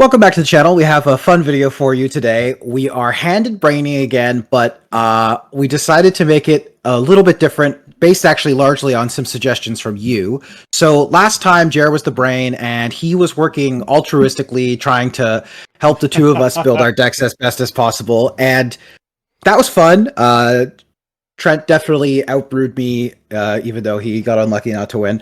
Welcome back to the channel. We have a fun video for you today. We are handed braining again, but we decided to make it a little bit different, based actually largely on some suggestions from you. So last time, Jared was the brain, and he was working altruistically, trying to help the two of us build our decks as best as possible, and that was fun. Trent definitely outbrewed me, even though he got unlucky not to win.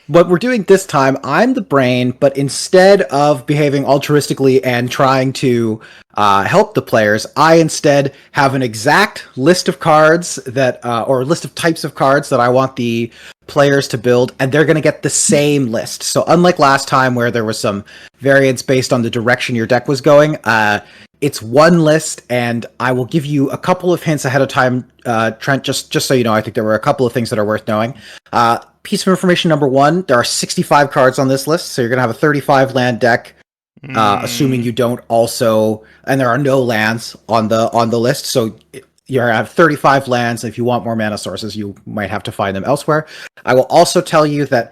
What we're doing this time, I'm the brain, but instead of behaving altruistically and trying to help the players, I instead have an exact list of cards that, or a list of types of cards that I want the players to build, and they're going to get the same list. So unlike last time where there was some variance based on the direction your deck was going, it's one list, and I will give you a couple of hints ahead of time, Trent, just so you know. I think there were a couple of things that are worth knowing. Piece of information number one, there are 65 cards on this list, so you're going to have a 35 land deck, assuming you don't also, and there are no lands on the list, so you have 35 lands. If you want more mana sources, you might have to find them elsewhere. I will also tell you that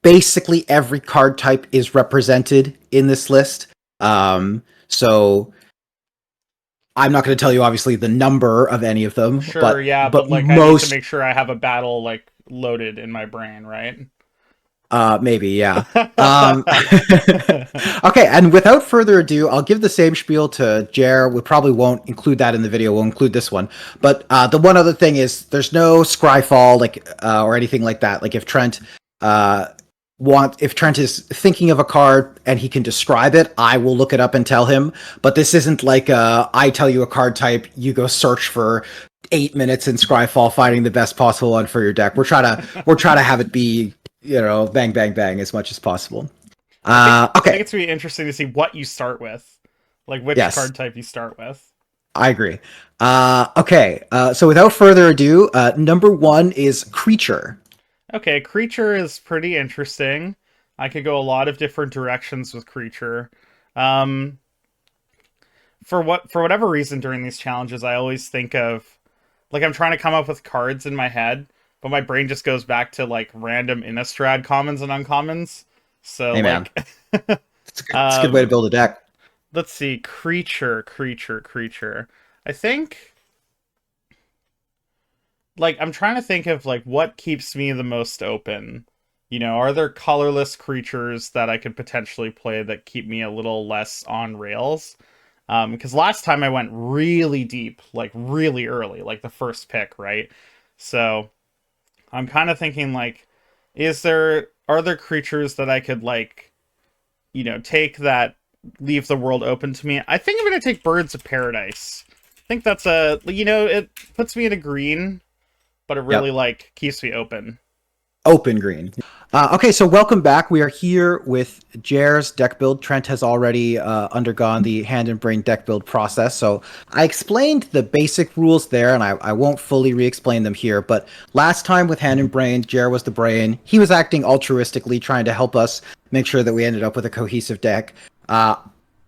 basically every card type is represented in this list. So I'm not going to tell you obviously the number of any of them. Sure, but yeah, but like I need to make sure I have a battle like loaded in my brain, right? Maybe, yeah. Okay, and without further ado, I'll give the same spiel to Jer. We probably won't include that in the video. We'll include this one. But the one other thing is there's no scryfall or anything like that. Like if Trent if Trent is thinking of a card and he can describe it, I will look it up and tell him. But this isn't like I tell you a card type, you go search for 8 minutes in Scryfall finding the best possible one for your deck. We're trying to have it be, bang bang bang as much as possible. I Okay. think it's gonna be interesting to see what you start with, like which Yes, card type you start with. I agree. Okay. So without further ado, number one is creature. Okay, creature is pretty interesting. I could go a lot of different directions with creature. Um, for whatever reason during these challenges, I always think of like I'm trying to come up with cards in my head, but my brain just goes back to like random Innistrad commons and uncommons. So Hey man, like, it's a good way to um, build a deck. let's see, creature. I think like I'm trying to think of like what keeps me the most open. You know, are there colorless creatures that I could potentially play that keep me a little less on rails? Because last time I went really deep, like really early, like the first pick, right? So I'm kind of thinking like, are there creatures that I could like, take that leave the world open to me? I think I'm gonna take Birds of Paradise. I think that's it puts me in a green, but it really Yep. like keeps me open. Open green. Okay, so welcome back. We are here with Jer's deck build. Trent has already undergone the hand and brain deck build process. So I explained the basic rules there, and I won't fully re-explain them here. But last time with hand and brain, Jer was the brain. He was acting altruistically, trying to help us make sure that we ended up with a cohesive deck. I,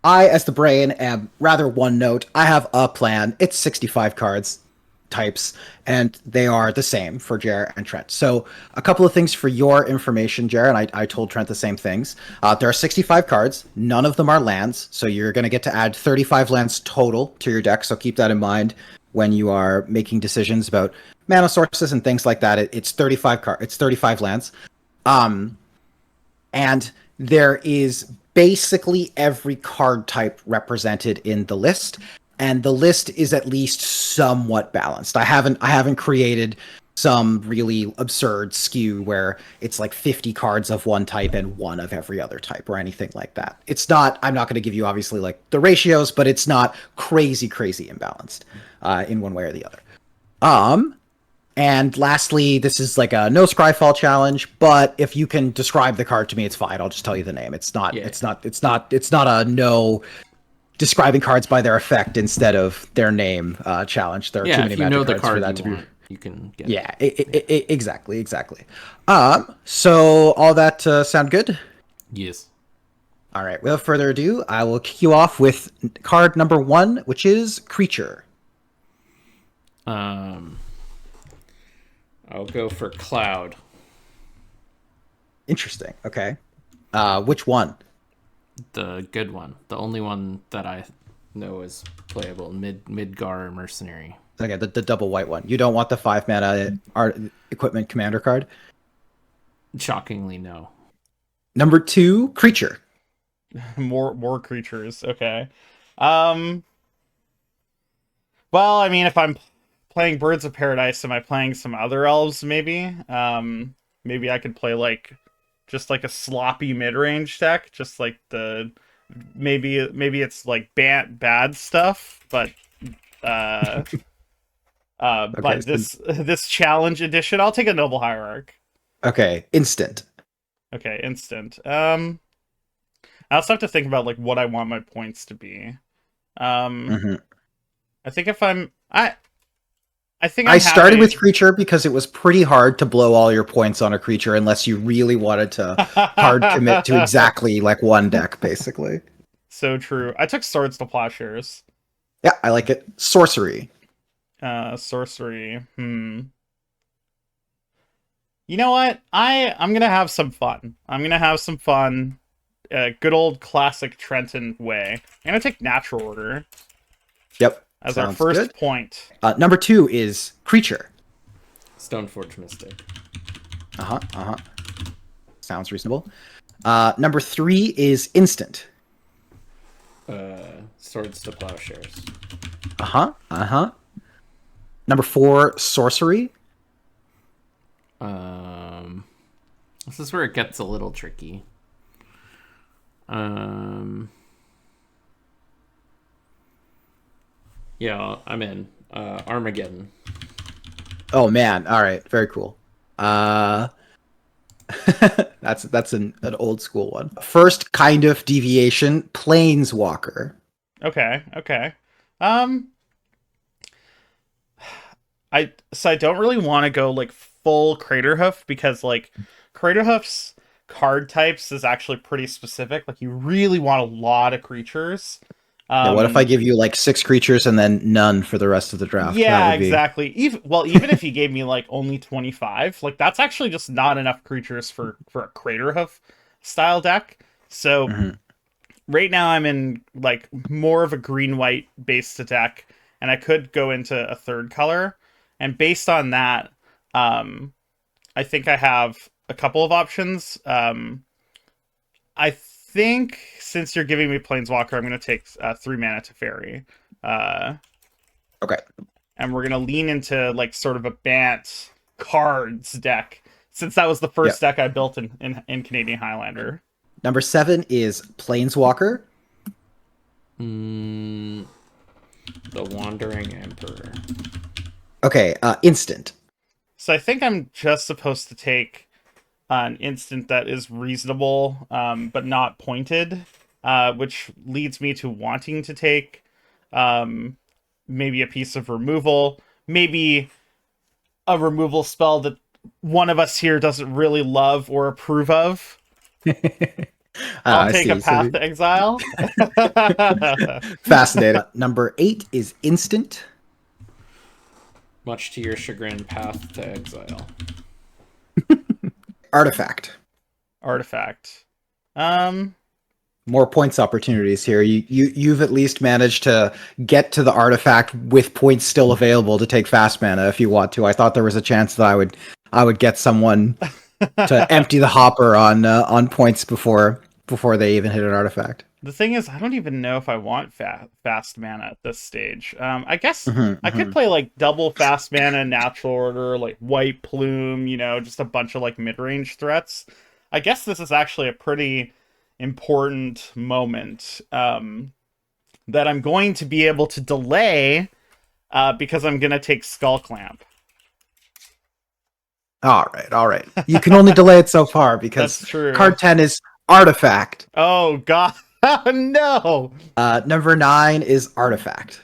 as the brain, am rather one note. I have a plan. It's 65 cards types, and they are the same for Jer and Trent. So a couple of things for your information, Jer, and I told Trent the same things. There are 65 cards. None of them are lands, so you're going to get to add 35 lands total to your deck, so keep that in mind when you are making decisions about mana sources and things like that. It's 35 lands. And there is basically every card type represented in the list, and the list is at least somewhat balanced. I haven't created some really absurd skew where it's like 50 cards of one type and one of every other type or anything like that. It's not, I'm not going to give you obviously like the ratios, but it's not crazy imbalanced in one way or the other. And lastly, this is like a no scryfall challenge, but if you can describe the card to me, it's fine. I'll just tell you the name. Yeah. It's not a no describing cards by their effect instead of their name challenge. There are too many if you know magic the cards for card that you to be. want, you can get Yeah, exactly. So all that sound good? Yes. All right. Without further ado, I will kick you off with card number one, which is creature. I'll go for Cloud. Interesting. Okay. Which one? The good one. The only one that I know is playable. Midgar Mercenary. Okay, the double white one. You don't want the 5-mana art equipment commander card. Shockingly, no. Number 2, creature. More creatures. Okay. Um. Well, I mean, if I'm playing Birds of Paradise, am I playing some other elves? Maybe. Maybe I could play like just like a sloppy mid range deck, just like the maybe it's like bad stuff, but uh Okay, but so, this challenge edition, I'll take a Noble Hierarch. okay, instant. Okay, instant. I also have to think about like what I want my points to be. Um, hmm I think if I think I I'm started happy. with creature because it was pretty hard to blow all your points on a creature unless you really wanted to hard commit to exactly like one deck, basically. So true. I took Swords to Plowshares. Yeah, I like it. Sorcery. Sorcery. You know what? I'm gonna have some fun. I'm gonna have some fun. Good old classic Trenton way. I'm gonna take Natural Order Yep, as our sounds first good. point. Number 2 is creature. Stoneforge Mystic. Sounds reasonable. Number 3 is instant. Swords to Plowshares. Number 4, sorcery. This is where it gets a little tricky. Yeah, I'm in. Armageddon. Oh man, all right, very cool. That's an old school one. First kind of deviation, Planeswalker. Okay. Um, I don't really want to go like full Craterhoof because like Craterhoof's card types is actually pretty specific. Like you really want a lot of creatures. Yeah, what if I give you like 6 creatures and then none for the rest of the draft? That Yeah, would be exactly. Even if you gave me like only 25, like that's actually just not enough creatures for a Craterhoof style deck. So Mhm. right now I'm in like more of a green white based deck, and I could go into a third color. And based on that, I think I have a couple of options. I think since you're giving me Planeswalker, I'm going to take 3 mana to Fairy. Uh, Okay. and we're going to lean into like sort of a Bant cards deck, since that was the first deck I built in Canadian Highlander. Number 7 is Planeswalker. The Wandering Emperor. Okay, instant. So I think I'm just supposed to take an instant that is reasonable, but not pointed, which leads me to wanting to take maybe a piece of removal, maybe a removal spell that one of us here doesn't really love or approve of. I'll I take see. a Path to Exile. Fascinating. Number 8 is instant. Much to your chagrin, Path to Exile. Artifact. Artifact. More points opportunities here. You've at least managed to get to the artifact with points still available to take fast mana if you want to. I thought there was a chance that I would get someone to empty the hopper on points before they even hit an artifact. The thing is, I don't even know if I want fast mana at this stage. I guess I could Mhm. play like double fast mana, natural order, like white plume, just a bunch of like mid-range threats. I guess this is actually a pretty important moment that I'm going to be able to delay because I'm going to take Skull Clamp. All right. You can only delay it so far because That's true. card 10 is artifact. Oh, God. No! Number 9 is artifact.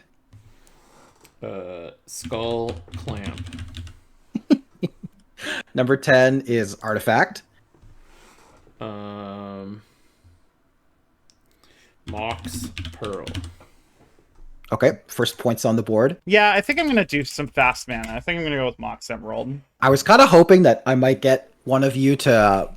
Skull Clamp. Number 10 is artifact. Mox Pearl. Okay, first points on the board. Yeah, I think I'm going to do some fast mana. I think I'm going to go with Mox Emerald. I was kind of hoping that I might get one of you to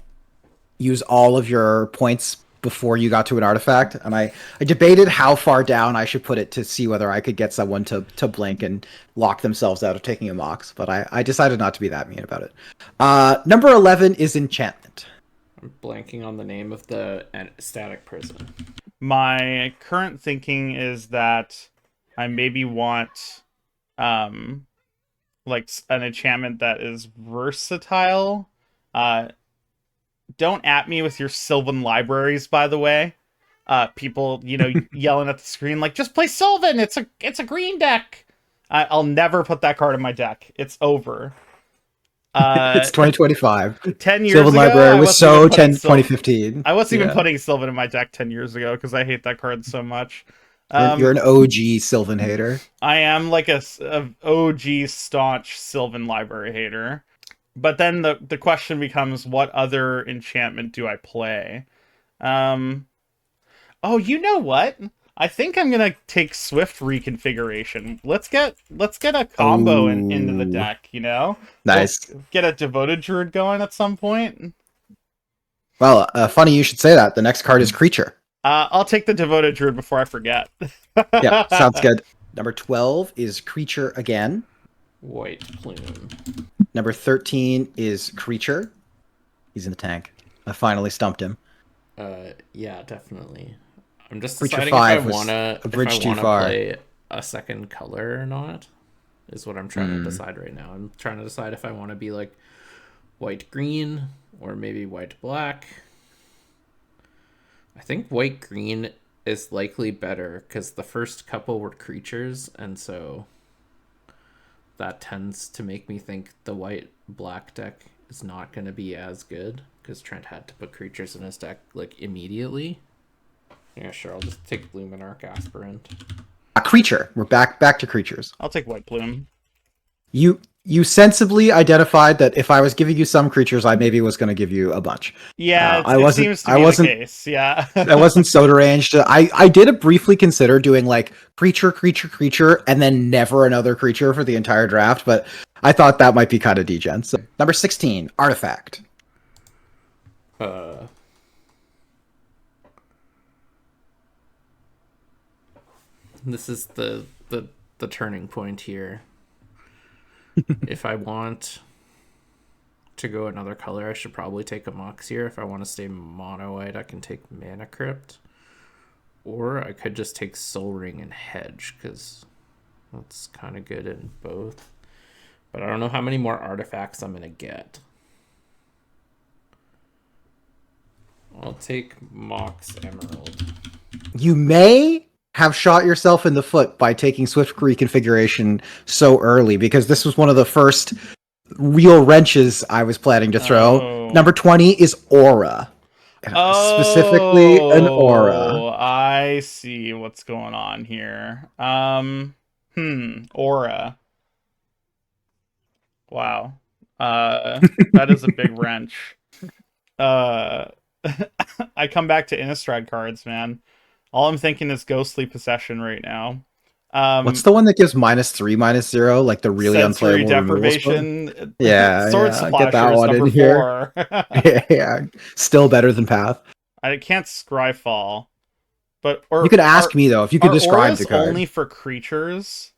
use all of your points before you got to an artifact, and I debated how far down I should put it to see whether I could get someone to blink and lock themselves out of taking a Mox, but I decided not to be that mean about it. Number 11 is Enchantment. I'm blanking on the name of the static prison. My current thinking is that I maybe want like an enchantment that is versatile. Don't at me with your Sylvan libraries, by the way. People, yelling at the screen like, just play Sylvan. It's a green deck. I'll never put that card in my deck. It's over. It's 2025. 10 years Sylvan ago, Library was so 2015. I wasn't even putting Sylvan in my deck 10 years ago because I hate that card so much. You're an OG Sylvan hater. I am like a OG staunch Sylvan library hater. But then the question becomes, what other enchantment do I play? Oh, you know what? I think I'm gonna take Swift Reconfiguration. Let's get a combo into the deck, Nice. We'll get a Devoted Druid going at some point. Well, funny you should say that. The next card is Creature. I'll take the Devoted Druid before I forget. Yeah, sounds good. Number 12 is Creature again. White Plume. Number 13 is Creature. He's in the tank. I finally stumped him. Yeah, definitely. I'm just Creature deciding 5 if I was wanna a bridge too far. play a second color or not. Is what I'm trying to decide right now. I'm trying to decide if I want to be like white green or maybe white black. I think white green is likely better because the first couple were creatures, and so that tends to make me think the white black deck is not going to be as good because Trent had to put creatures in his deck like immediately. Yeah, sure. I'll just take Luminarch Aspirant. A creature. We're back to creatures. I'll take White Plume. You sensibly identified that if I was giving you some creatures, I maybe was going to give you a bunch. Yeah, it seems to be the case. Yeah, I wasn't so deranged. I did briefly consider doing like creature, and then never another creature for the entire draft, but I thought that might be kind of degen. So, number 16, Artifact. This is the turning point here. If I want to go another color, I should probably take a Mox here. If I want to stay mono white, I can take Mana Crypt. Or I could just take Soul Ring and Hedge, because that's kind of good in both. But I don't know how many more artifacts I'm going to get. I'll take Mox Emerald. You may have shot yourself in the foot by taking Swift Reconfiguration so early, because this was one of the first real wrenches I was planning to throw. Oh. Number 20 is Aura. Specifically an Aura. I see what's going on here. Aura. Wow. That is a big wrench. I come back to Innistrad cards, man. All I'm thinking is Ghostly Possession right now. What's the one that gives -3/-0, like the really Sensory unplayable Deprivation. Yeah, Sword yeah, Splashers, get that one number in here. 4. Yeah, still better than Path. I can't Scryfall, but You could ask me though if you could describe auras the card. only for creatures?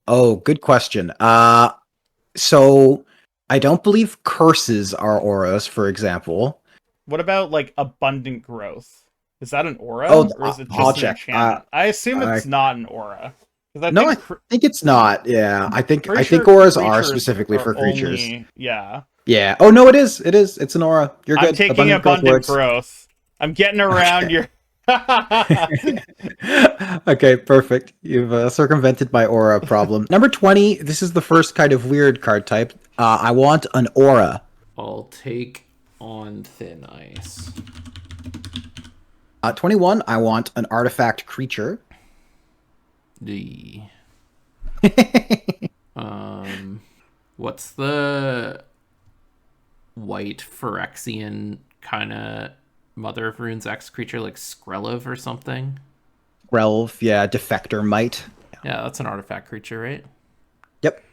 Oh, good question. So I don't believe curses are auras, for example. What about like Abundant Growth? Is that an aura, Oh, or is it I'll just an check. enchantment? I assume it's not an aura. I think it's not. Yeah, I think sure auras are creatures specifically for creatures. Yeah. Yeah. Oh no, it is. It's an aura. You're good. I'm taking Abundant works. Growth. I'm getting around your. Okay, perfect. You've circumvented my aura problem. Number 20. This is the first kind of weird card type. I want an aura. I'll take On Thin Ice. 21. I want an artifact creature. What's the white Phyrexian kind of Mother of Runes X creature, like Skrelv or something? Relv, yeah, Defector Might. Yeah, that's an artifact creature, right? Yep.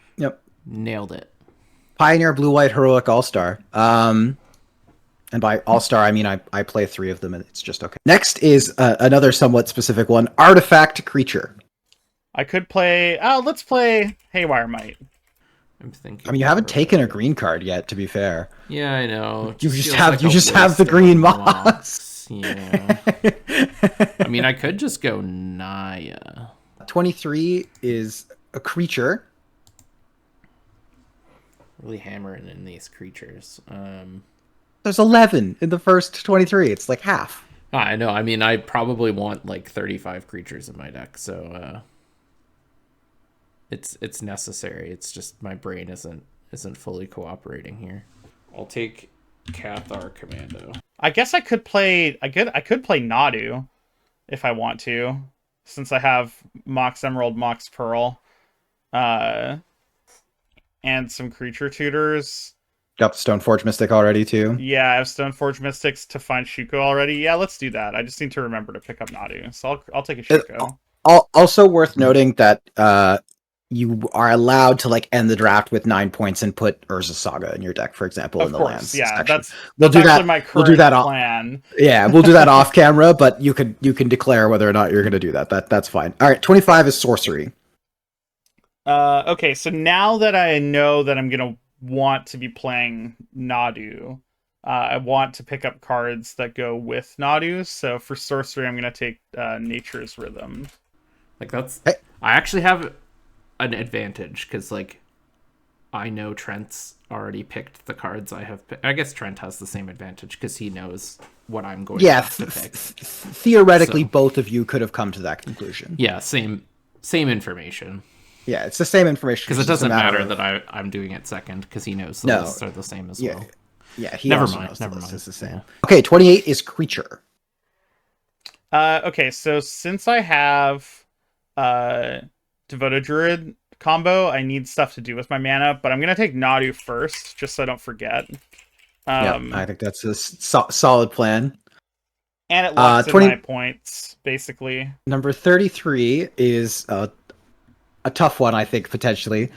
Nailed it. Pioneer Blue-White Heroic All-Star. And by all-star, I mean I play 3 of them, and it's just okay. Next is another somewhat specific one, artifact creature. I could play... Oh, let's play Haywire Might. I'm thinking. I mean, you haven't taken a green card yet, to be fair. Yeah, I know. You just feels have like you a just have the waste of green a mox. Yeah. I mean, I could just go Naya. 23 is a creature. Really hammering in these creatures. There's 11 in the first 23. It's like half. I know. I mean, I probably want like 35 creatures in my deck, so it's necessary. It's just my brain isn't fully cooperating here. I'll take Cathar Commando. I guess I could play... I could play Nadu if I want to, since I have Mox Emerald, Mox Pearl, and some creature tutors. Got the Stoneforge Mystic already, too. Yeah, I have Stoneforge Mystics to find Shuko already. Yeah, let's do that. I just need to remember to pick up Nadu, so I'll take a Shuko. Also worth noting that you are allowed to like end the draft with 9 points and put Urza Saga in your deck, for example, in the lands. Yeah, section. that's we'll do actually that. my current We'll do that plan. Yeah, we'll do that off camera, but you can declare whether or not you're going to do that. That's fine. All right, 25 is sorcery. Okay, so now that I know that I'm gonna want to be playing Nadu, I want to pick up cards that go with Nadu. So for sorcery, I'm gonna take Nature's Rhythm. Like that's. Hey. I actually have an advantage because like I know Trent's already picked the cards I have. I guess Trent has the same advantage because he knows what I'm going to have to pick. Theoretically, both of you could have come to that conclusion. Yeah, same information. Yeah, it's the same information. Because it doesn't matter that I'm doing it second because he knows the lists are the same as well. Yeah, he never also mind. knows Never the list mind. is the same. Yeah. Okay, 28 is creature. Okay, so since I have Devoted Druid combo, I need stuff to do with my mana, but I'm gonna take Nadu first, just so I don't forget. Yeah, I think that's a solid plan. And it locks in my points, basically. Number 33 is a tough one, I think, potentially.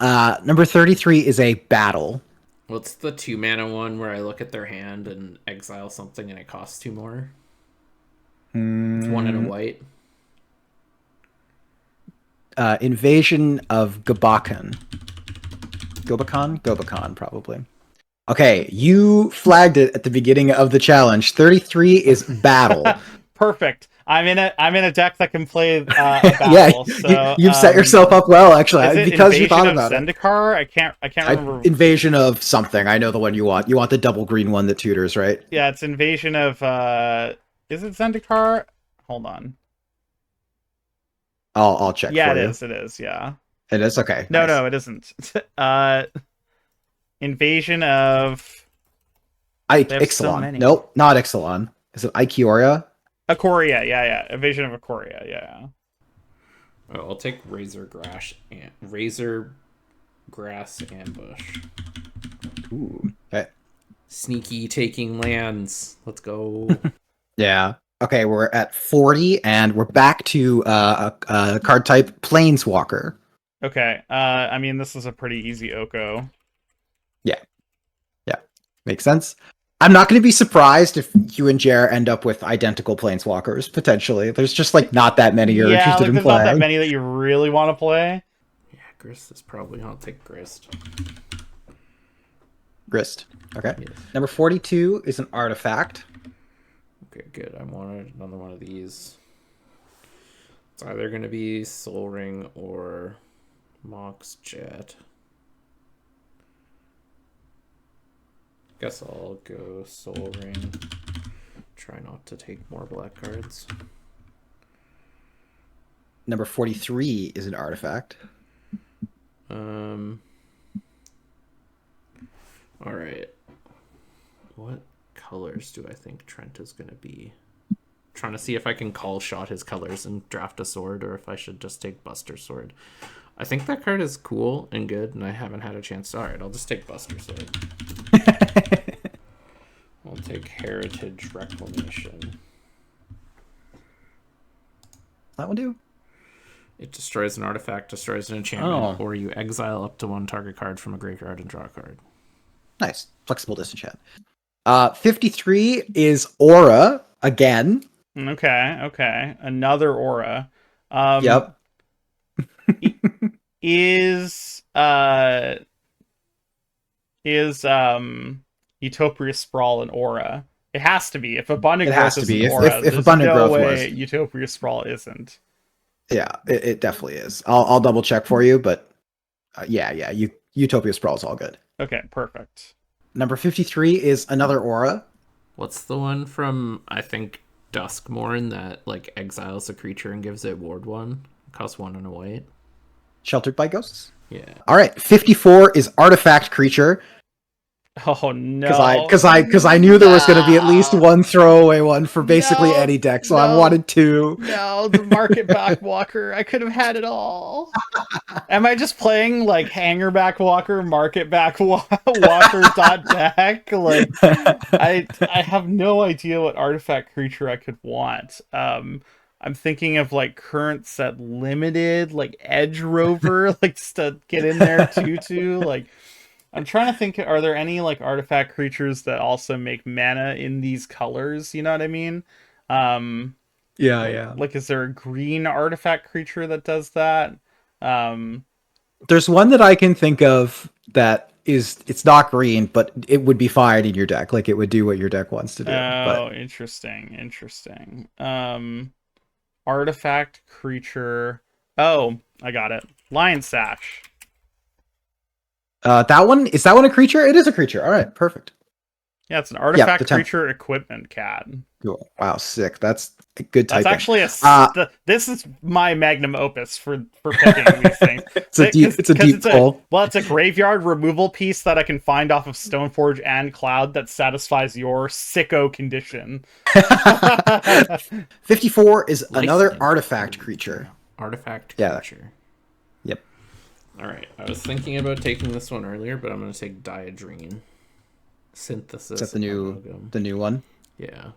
Number 33 is a battle. What's the 2 mana one where I look at their hand and exile something and it costs 2 more? It's 1 and a white. Invasion of Gobakan. Gobakan, probably. Okay, you flagged it at the beginning of the challenge. 33 is battle. Perfect. I'm in a deck that can play a battle. Yeah, so, you've set yourself up well, actually, because you thought about Zendikar? it. I can't remember. Invasion of something. I know the one you want. You want the double green one that tutors, right? Yeah, it's Invasion of. Is it Zendikar? Hold on. I'll check. Yeah, for it you. is. It is. Yeah. It is okay. No, nice. no, it isn't. Invasion of. Ixalan. So many. Nope, not Ixalan. Is it Ikoria? Ikoria, yeah. Invasion of Ikoria, yeah. Oh, I'll take Razor Grass Ambush. Ooh. Okay. Sneaky taking lands. Let's go. Yeah. Okay, we're at 40, and we're back to a card type Planeswalker. Okay. I mean, this is a pretty easy Oko. Yeah. Makes sense. I'm not going to be surprised if you and Jer end up with identical Planeswalkers, potentially. There's just, like, not that many you're interested in there's playing. not that many that you really want to play. Yeah, Grist is probably... I'll take Grist. Grist. Okay. Yes. Number 42 is an artifact. Okay, good. I wanted another one of these. It's either going to be Soul Ring or Mox Jet. Guess I'll go Soul Ring. Try not to take more black cards. Number 43 is an artifact. Alright. What colors do I think Trent is going to be? Trying to see if I can call shot his colors and draft a sword, or if I should just take Buster Sword. I think that card is cool and good, and I haven't had a chance to... Alright, I'll just take Buster Sword. I'll take Heritage Reclamation. That one do? It destroys an artifact, destroys an enchantment, or you exile up to 1 target card from a graveyard and draw a card. Nice. Flexible disenchant. 53 is Aura again. Okay. Another aura. Um, Yep. i- is Utopia Sprawl an aura? It has to be. If Abundant It Growth has to is an be. aura, If there's Abundant no Growth way was. Utopia Sprawl isn't. Yeah, it definitely is. I'll double check for you, but yeah. Utopia Sprawl is all good. Okay, perfect. Number 53 is another aura. What's the one from, I think, Duskmourn that like exiles a creature and gives it ward 1? Costs 1 and a white. Sheltered by Ghosts. Yeah. All right, 54 is Artifact Creature. Oh no! Because I knew there was going to be at least one throwaway one for basically No, any deck, so I no. wanted two. No, the Market Back Walker. I could have had it all. Am I just playing like Hanger Back Walker, Market Back Walker dot deck? Like I have no idea what artifact creature I could want. I'm thinking of like current set limited, like Edge Rover, like just to get in there too. Like I'm trying to think, are there any like artifact creatures that also make mana in these colors? You know what I mean? Yeah. Like, is there a green artifact creature that does that? There's one that I can think of that it's not green, but it would be fine in your deck. Like it would do what your deck wants to do. Oh, interesting. Artifact creature. Oh, I got it. Lion Sash. That one a creature? It is a creature. All right, perfect. Yeah, it's an artifact the temp- creature equipment cat. Cool. Wow, sick. That's a good typing. That's actually this is my magnum opus for picking these things. It's a deep pull. It's a graveyard removal piece that I can find off of Stoneforge and Cloud that satisfies your sicko condition. 54 is Life another Skin. artifact creature. Artifact Yeah. creature. Yep. All right. I was thinking about taking this one earlier, but I'm going to take Diadrene. Synthesis. Is that the new one? Yeah.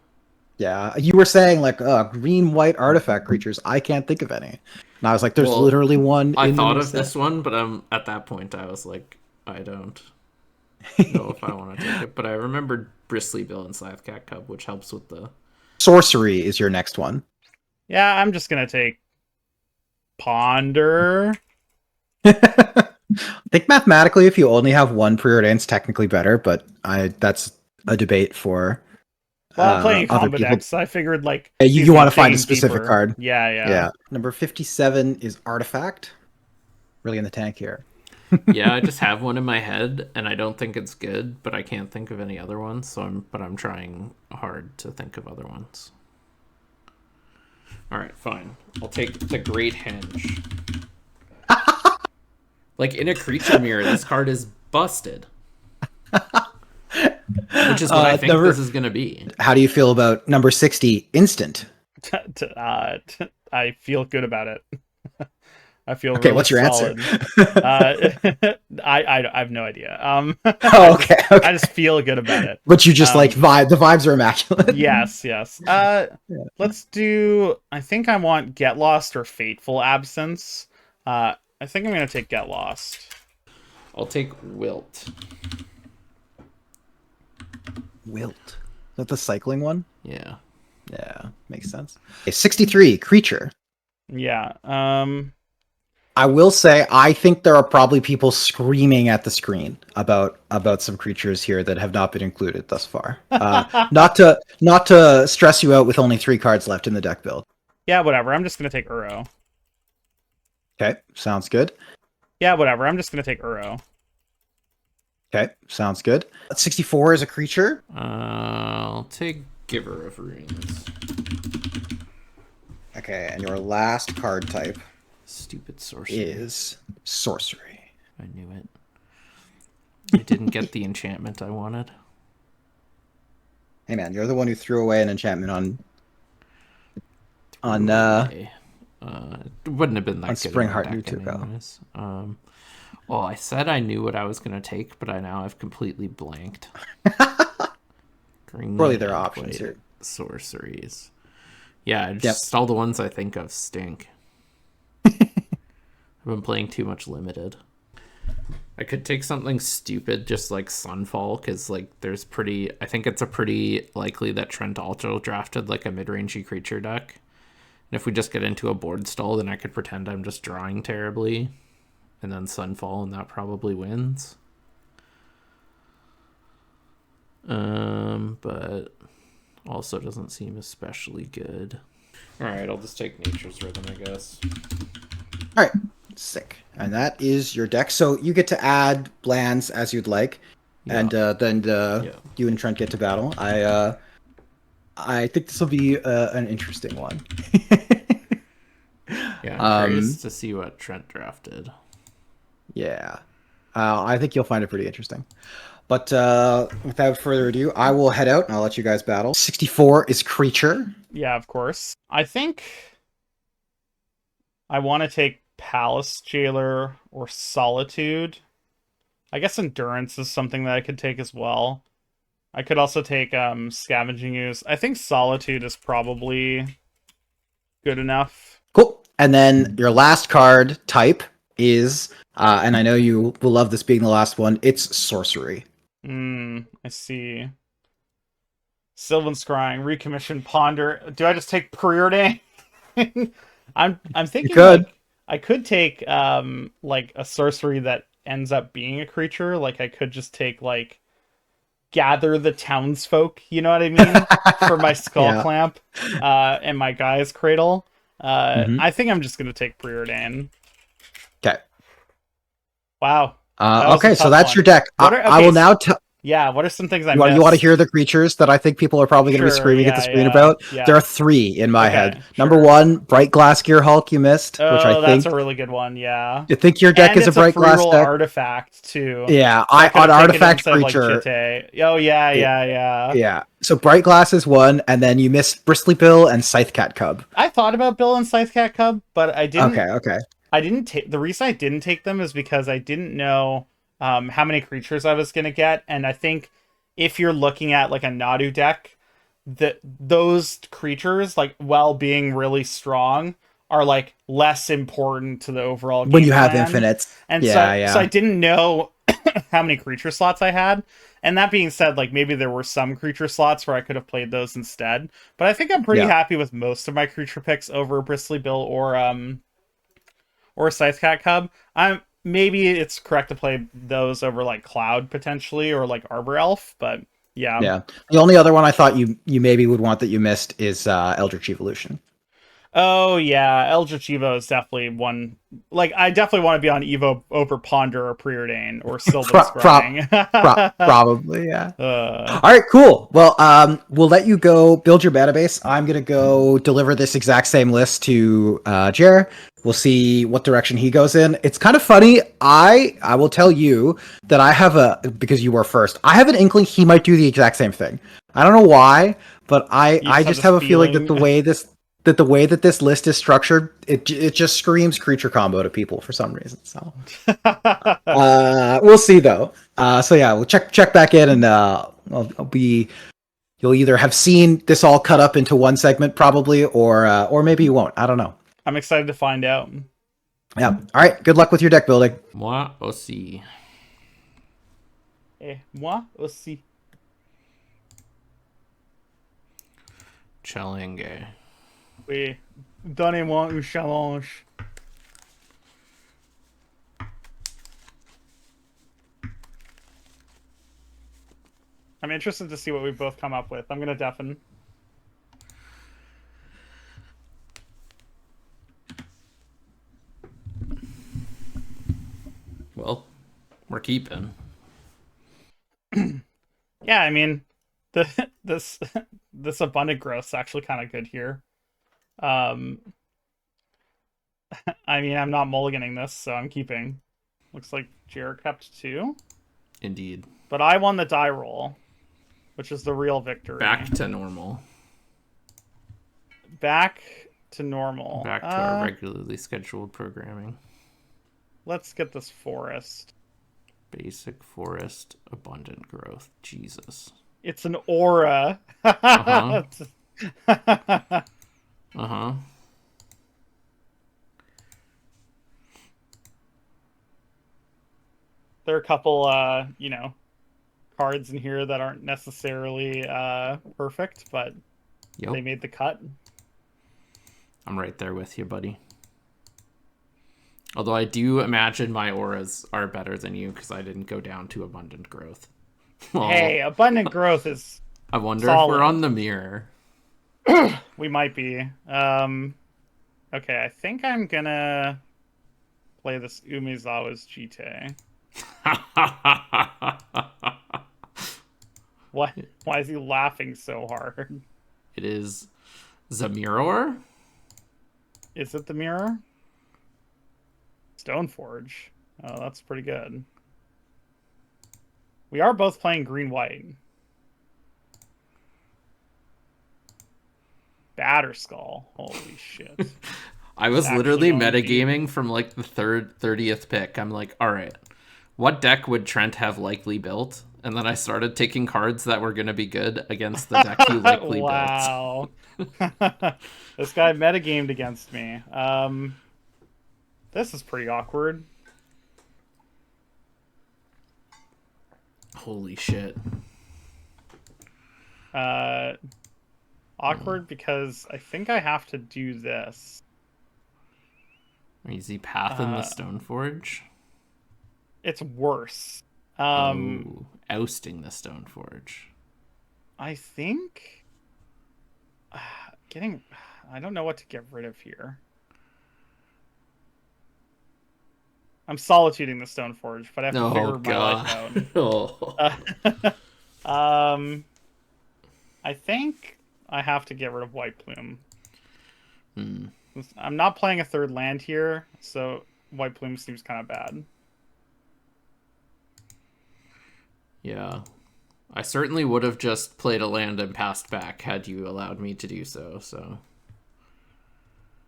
Yeah. You were saying like green white artifact creatures. I can't think of any. And I was like, there's literally one. I in thought the of set. this one, but at that point I was like, I don't know if I want to take it. But I remembered Bristly Bill and Scythecat Cub, which helps with the Sorcery is your next one. Yeah, I'm just gonna take Ponder. I think mathematically, if you only have one preordained, it's technically better, but that's a debate for. Well, I'm playing other combo people. decks, so I figured like You want to find a digging specific deeper. card. Yeah. Number 57 is Artifact. Really in the tank here. Yeah, I just have one in my head, and I don't think it's good, but I can't think of any other ones. But I'm trying hard to think of other ones. All right, fine. I'll take the Great Henge. Like in a creature mirror, this card is busted, which is what I think this is gonna be. How do you feel about number 60, Instant? I feel good about it. I feel Okay. really What's your solid. answer? I have no idea. Oh, okay. I just feel good about it. But you just like vibe. The vibes are immaculate. Yes. Let's do. I think I want Get Lost or Fateful Absence. I think I'm gonna take Get Lost. I'll take Wilt. Wilt. Is that the cycling one? Yeah. Yeah, makes sense. Okay, 63, Creature. Yeah. I will say, I think there are probably people screaming at the screen about some creatures here that have not been included thus far. Not to stress you out with only 3 cards left in the deck build. Yeah. Whatever. I'm just gonna take Uro. Okay, sounds good. Yeah. Whatever. I'm just gonna take Uro. Okay, sounds good. 64 is a creature. I'll take Giver of Runes. Okay, and your last card type Stupid sorcery. is Sorcery. I knew it. I didn't get the enchantment I wanted. Hey man, you're the one who threw away an enchantment on It wouldn't have been that on good. Springheart in the deck Nutuko. anyways. Well, I said I knew what I was gonna take, but I now have completely blanked. Surely there are options here. Sorceries. Yeah, just all the ones I think of stink. I've been playing too much limited. I could take something stupid, just like Sunfall, because like I think it's a pretty likely that Trent also drafted like a mid-rangey creature deck. And if we just get into a board stall, then I could pretend I'm just drawing terribly, and then Sunfall, and that probably wins. But also doesn't seem especially good. All right, I'll just take Nature's Rhythm, I guess. All right, sick. And that is your deck. So you get to add lands as you'd like, and then you and Trent get to battle. I think this will be an interesting one. Yeah, I'm curious to see what Trent drafted. Yeah, I think you'll find it pretty interesting. But without further ado, I will head out and I'll let you guys battle. 64 is creature. Yeah, of course. I think I want to take Palace Jailer or Solitude. I guess Endurance is something that I could take as well. I could also take Scavenging Ooze. I think Solitude is probably good enough. Cool. And then your last card type is, and I know you will love this being the last one, it's Sorcery. I see. Sylvan Scrying, Recommission, Ponder. Do I just take Preordain? I'm thinking You could. like, I could take like a sorcery that ends up being a creature. Like I could just take like Gather the Townsfolk, you know what I mean? For my Skull Clamp and my Gaia's Cradle. I think I'm just gonna take Preordain. Okay. Wow. Okay, so that's your deck. I will now tell. Yeah, what are some things I missed? You want to hear the creatures that I think people are probably going to be screaming at the screen about? Yeah. There are 3 in my head. Sure. Number 1, Bright Glass Gear Hulk, you missed, which I think that's a really good one. Yeah. You think your deck is a Bright Glass deck? Artifact too. Yeah, on artifact creature. Like, oh yeah. Yeah. So Bright Glass is 1, and then you missed Bristly Bill and Scythecat Cub. I thought about Bill and Scythecat Cub, but I didn't. Okay. I didn't take. The reason I didn't take them is because I didn't know how many creatures I was gonna get, and I think if you're looking at like a Nadu deck, those creatures, like while being really strong, are like less important to the overall game when you have plan. infinites. And so I didn't know how many creature slots I had. And that being said, like maybe there were some creature slots where I could have played those instead. But I think I'm pretty happy with most of my creature picks over Bristly Bill or Scythecat Cub. Maybe it's correct to play those over like Cloud potentially or like Arbor Elf, but yeah. Yeah. The only other one I thought you maybe would want that you missed is Eldritch Evolution. Oh yeah, Eldritch Evo is definitely one. Like I definitely want to be on Evo over Ponder or Preordain or Sylvan Scrying. Probably, yeah. All right, cool. Well, we'll let you go build your database. I'm gonna go deliver this exact same list to Jer. We'll see what direction he goes in. It's kind of funny. I will tell you that I have because you were first. I have an inkling he might do the exact same thing. I don't know why, but I just have a feeling that the way this list is structured, it just screams creature combo to people for some reason. So we'll see though. So yeah, we'll check back in, and you'll either have seen this all cut up into one segment probably, or maybe you won't. I don't know. I'm excited to find out. Yeah. All right. Good luck with your deck building. Moi aussi. Moi aussi. Challenge. Oui. Donnez-moi un challenge. I'm interested to see what we both come up with. I'm gonna deafen. Well, we're keeping. Yeah, I mean, this abundant growth's actually kind of good here. I mean, I'm not mulliganing this, so I'm keeping. Looks like Jared kept 2. Indeed. But I won the die roll, which is the real victory. Back to normal. Back to normal. Back to our regularly scheduled programming. Let's get this forest. Basic forest, abundant growth. Jesus. It's an aura. Uh-huh. Uh-huh. couple, cards in here that aren't necessarily perfect, but Yep. they made the cut. I'm right there with you, buddy. Although I do imagine my auras are better than you because I didn't go down to abundant growth. Well, Hey, abundant growth is I wonder solid. if we're on the mirror. We might be. Okay, I think I'm gonna play this Umezawa's Jite. What? Why is he laughing so hard? It is Zamiror? Is it the mirror? Stoneforge. Oh, that's pretty good. We are both playing green-white. Batterskull. Holy shit. I was Actually literally going deep. metagaming from like the 30th pick. I'm like, all right, what deck would Trent have likely built? And then I started taking cards that were going to be good against the deck you likely built. Wow. This guy metagamed against me. This is pretty awkward. Holy shit. Awkward because I think I have to do this. Easy path in the Stoneforge. It's worse. Ousting the Stoneforge. I think I don't know what to get rid of here. I'm solituding the Stoneforge, but I have to figure my life out. Oh. I think I have to get rid of White Plume. I'm not playing a third land here, so White Plume seems kind of bad. Yeah. I certainly would have just played a land and passed back had you allowed me to do so.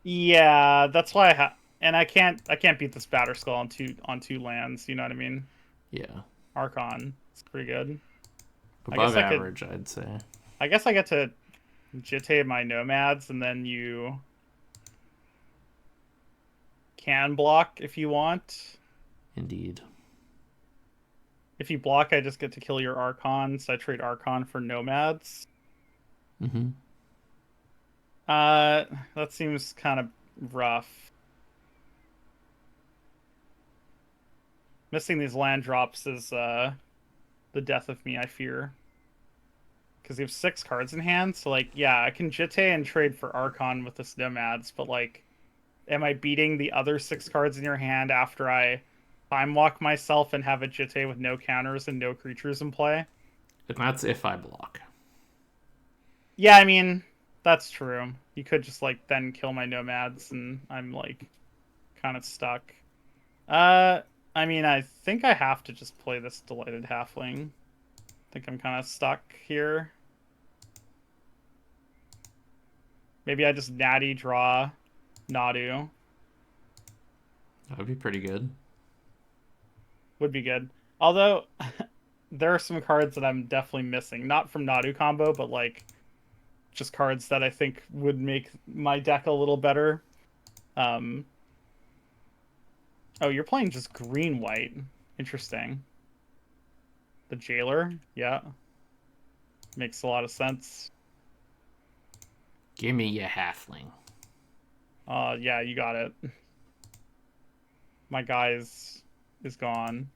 Yeah, that's why I can't beat this Batterskull on two lands, you know what I mean? Yeah. Archon. It's pretty good. Above average, I'd say. I guess I get to Jite my nomads, and then you can block if you want. Indeed. If you block, I just get to kill your Archon, so I trade Archon for nomads. Mm-hmm. That seems kind of rough. Missing these land drops is the death of me, I fear. Because you have 6 cards in hand, so like, yeah, I can Jite and trade for Archon with this nomads, but like, am I beating the other 6 cards in your hand after I time walk myself and have a Jite with no counters and no creatures in play? And that's if I block. Yeah, I mean, that's true. You could just like then kill my nomads and I'm like kind of stuck. I mean, I think I have to just play this Delighted Halfling. I think I'm kind of stuck here. Maybe I just natty draw Nadu. That would be pretty good. Would be good. Although, there are some cards that I'm definitely missing. Not from Nadu combo, but like just cards that I think would make my deck a little better. Oh, you're playing just green-white. Interesting. The Jailer? Yeah. Makes a lot of sense. Give me your halfling. Yeah, you got it. My guy is gone.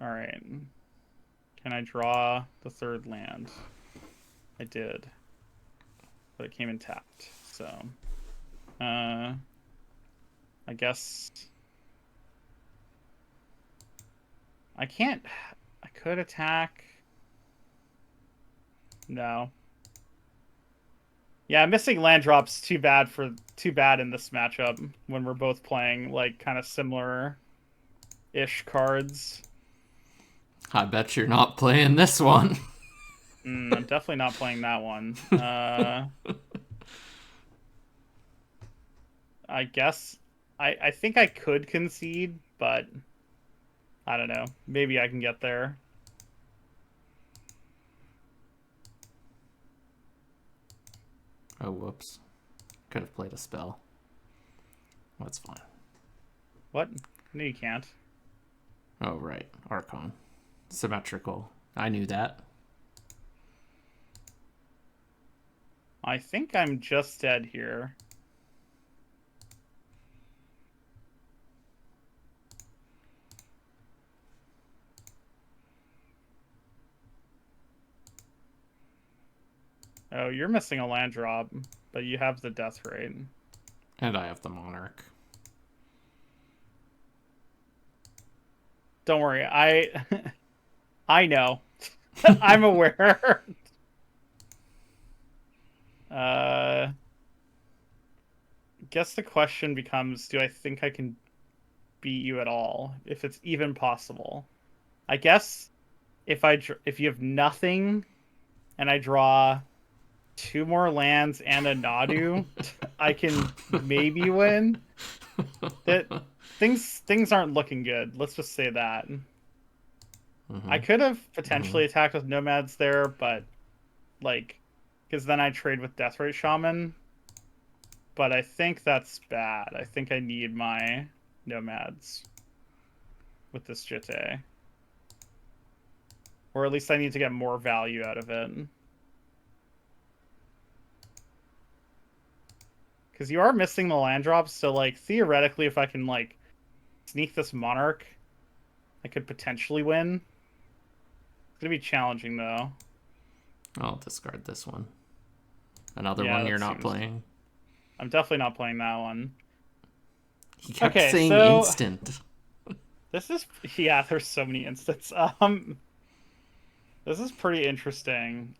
Alright. Can I draw the 3rd land? I did. But it came in tapped, so... I guess... I can't... I could attack... No. Yeah, missing land drops too bad in this matchup when we're both playing like kind of similar-ish cards. I bet you're not playing this one. I'm definitely not playing that one. I guess I think I could concede, but I don't know. Maybe I can get there. Oh, whoops. Could have played a spell. That's fine. What? No, you can't. Oh, right. Archon. Symmetrical. I knew that. I think I'm just dead here. Oh, you're missing a land drop, but you have the death rate. And I have the Monarch. Don't worry, I know. I'm aware. Guess the question becomes, do I think I can beat you at all? If it's even possible. I guess if you have nothing and I draw 2 more lands and a Nadu, I can maybe win. That things aren't looking good. Let's just say that. I could have potentially attacked with nomads there, but like, because then I trade with Deathrite Shaman. But I think that's bad. I think I need my nomads with this Jitte. Or at least I need to get more value out of it. Because you are missing the land drops, so like theoretically if I can like sneak this Monarch, I could potentially win. It's gonna be challenging though. I'll discard this one. Another Yeah, one that you're not seems- playing. I'm definitely not playing that one. He kept Okay, saying so- instant. This is yeah, there's so many instances. This is pretty interesting.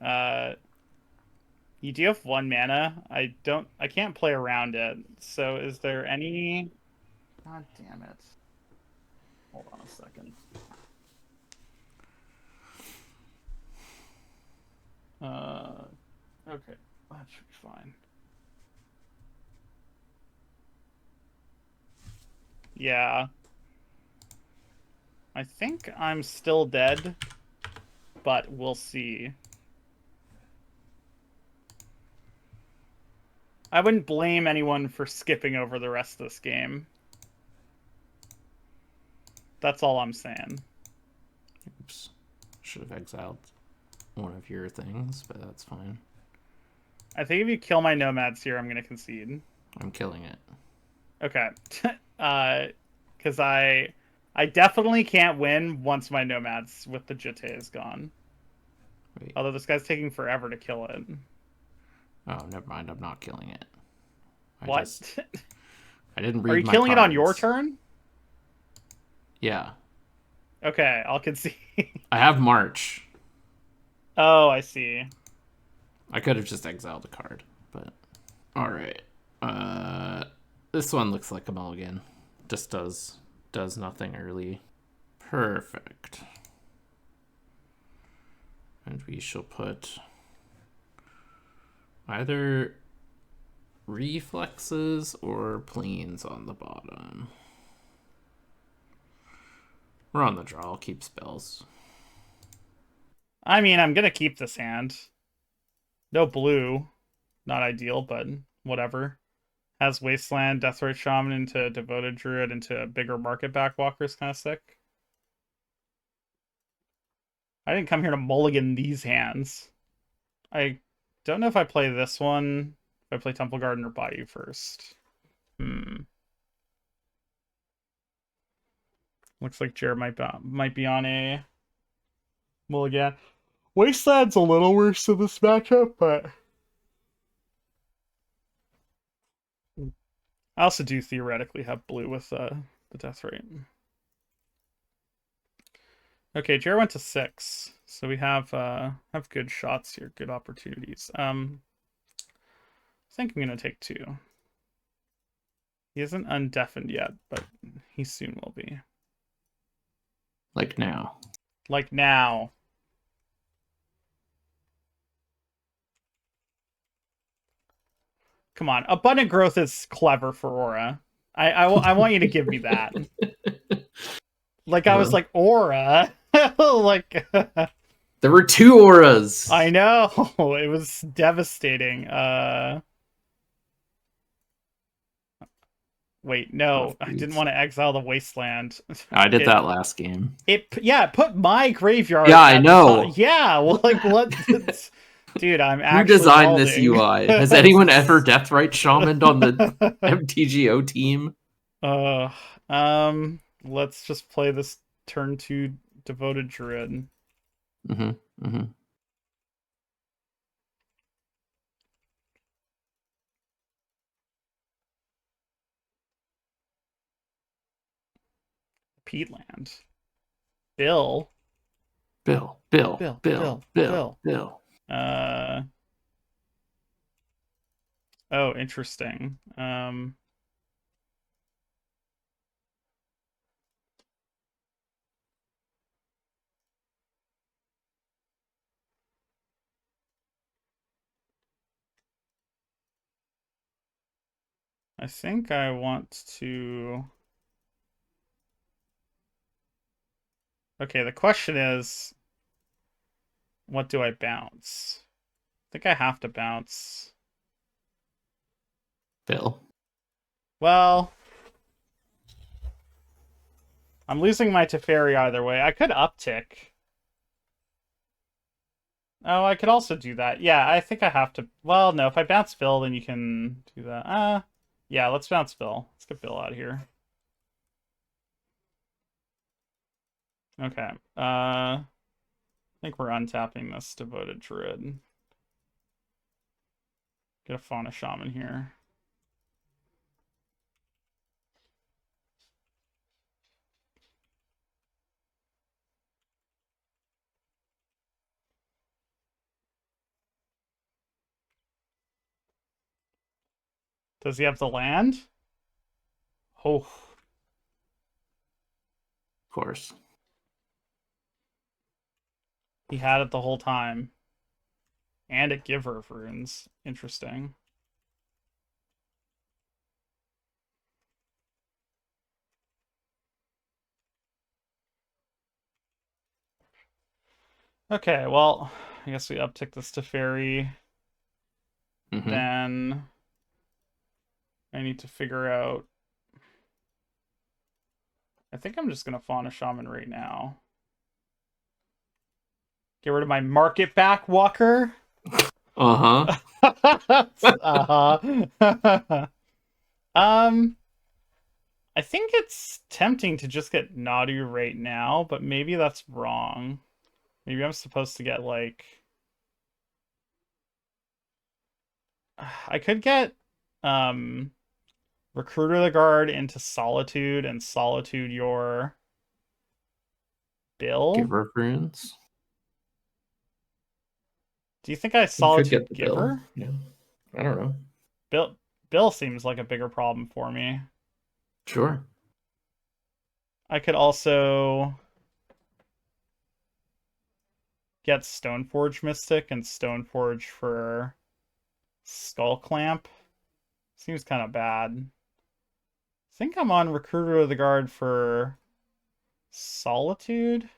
You do have 1 mana. I can't play around it. So is there any God damn it. Hold on a second. Okay. That should be fine. Yeah. I think I'm still dead, but we'll see. I wouldn't blame anyone for skipping over the rest of this game. That's all I'm saying. Oops. Should have exiled one of your things, but that's fine. I think if you kill my nomads here, I'm going to concede. I'm killing it. Okay. Because I definitely can't win once my nomads with the Jitte is gone. Wait. Although this guy's taking forever to kill it. Oh, never mind. I'm not killing it. What? I didn't read Are you my killing it on your cards. turn? Yeah. Okay, I'll concede. I have March. Oh, I see. I could have just exiled a card, but alright. This one looks like a mulligan. Just does nothing early. Perfect. And we shall put either reflexes or planes on the bottom. We're on the draw. I'll keep spells. I mean, I'm gonna keep this hand. No blue. Not ideal, but whatever. Has Wasteland, Deathrite Shaman into Devoted Druid into a bigger market backwalker is kind of sick. I didn't come here to mulligan these hands. I don't know if I play this one. If I play Temple Garden or Bayou first. Looks like Jared might be on a mulligan. Wasteland's a little worse in this matchup, but I also do theoretically have blue with the death rate. Okay, Jared went to 6, so we have good shots here, good opportunities. I think I'm gonna take 2. He isn't undeafened yet, but he soon will be. Like now. Like now. Come on, abundant growth is clever for Aura. I want you to give me that. Like I was like Aura, like there were 2 auras. I know it was devastating. Wait, no, Of I didn't these. want to exile the Wasteland. I did It- that last game. It put my graveyard. Yeah, I at the know. top. Yeah, well, like what? Dude, I'm Who actually designed this balding. UI? Has anyone ever Deathrite Shamaned on the MTGO team? Uh, let's just play this turn 2 Devoted Druid. Mm-hmm. Mm-hmm. Peatland. Bill. Bill. Uh, oh, interesting. I think I want to. Okay, the question is, what do I bounce? I think I have to bounce. Bill. Well, I'm losing my Teferi either way. I could uptick. Oh, I could also do that. Yeah, I think I have to. Well, no, if I bounce Bill, then you can do that. Yeah, let's bounce Bill. Let's get Bill out of here. Okay. I think we're untapping this Devoted Druid. Get a Fauna Shaman here. Does he have the land? Oh. Of course. He had it the whole time. And a Giver of Runes. Interesting. Okay, well, I guess we uptick this to Fairy. Mm-hmm. Then I need to figure out. I think I'm just gonna Fauna Shaman right now. Get rid of my market back walker. Uh-huh. uh-huh. I think it's tempting to just get Nadu right now, but maybe that's wrong. Maybe I'm supposed to get like I could get Recruiter the Guard into Solitude and Solitude your Bill. Giver of Runes. Do you think I You could Solitude get the Giver? Bill. Yeah. I don't know. Bill seems like a bigger problem for me. Sure. I could also get Stoneforge Mystic and Stoneforge for Skull Clamp. Seems kind of bad. I think I'm on Recruiter of the Guard for Solitude.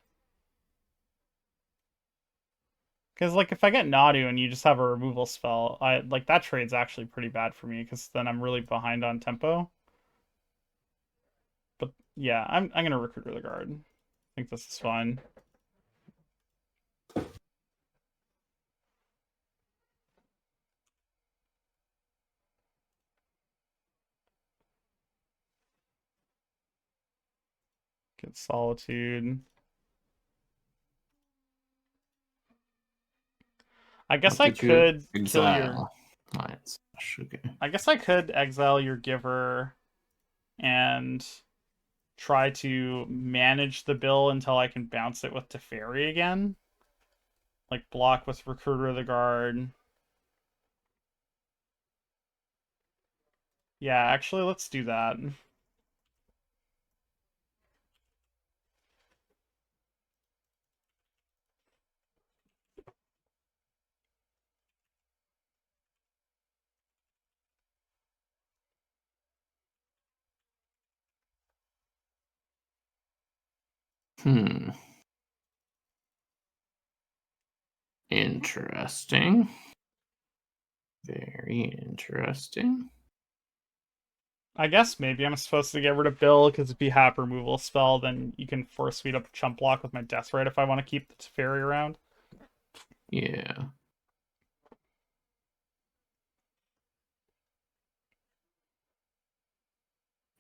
Because like if I get Nadu and you just have a removal spell, I like that trade's actually pretty bad for me because then I'm really behind on tempo. But yeah, I'm gonna Recruiter the Guard. I think this is fine. Get Solitude. I guess I could kill your. Nice. Okay. I guess I could exile your Giver and try to manage the bill until I can bounce it with Teferi again. Like block with Recruiter of the Guard. Yeah, actually, let's do that. Interesting. Very interesting. I guess maybe I'm supposed to get rid of Bill because if you have removal spell, then you can force feed up chump block with my Death Right if I want to keep the Teferi around. Yeah.